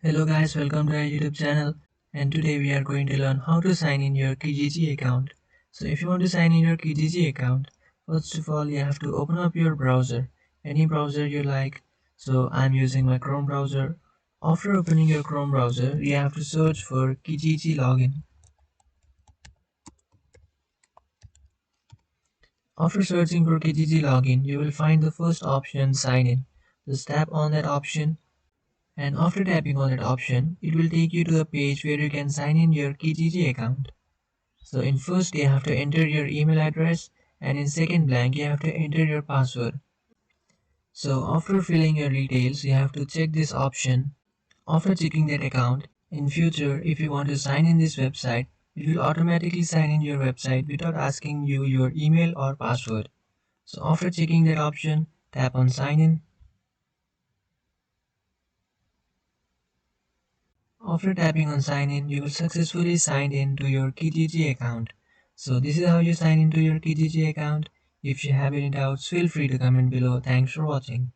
Hello guys, welcome to our YouTube channel, and today we are going to learn how to sign in your Kijiji account. So if you want to sign in your Kijiji account, first of all you have to open up your browser, any browser you like. So I'm using my Chrome browser. After opening your Chrome browser, you have to search for Kijiji login. After searching for Kijiji login, you will find the first option sign in. Just tap on that option, and after tapping on that option, it will take you to a page where you can sign in your Kijiji account. So in first you have to enter your email address, and in second blank you have to enter your password. So after filling your details, you have to check this option. After checking that account, in future if you want to sign in this website, it will automatically sign in your website without asking you your email or password. So after checking that option, tap on sign in. After tapping on sign in, you will successfully sign in to your Kijiji account. So this is how you sign into your Kijiji account. If you have any doubts, feel free to comment below. Thanks for watching.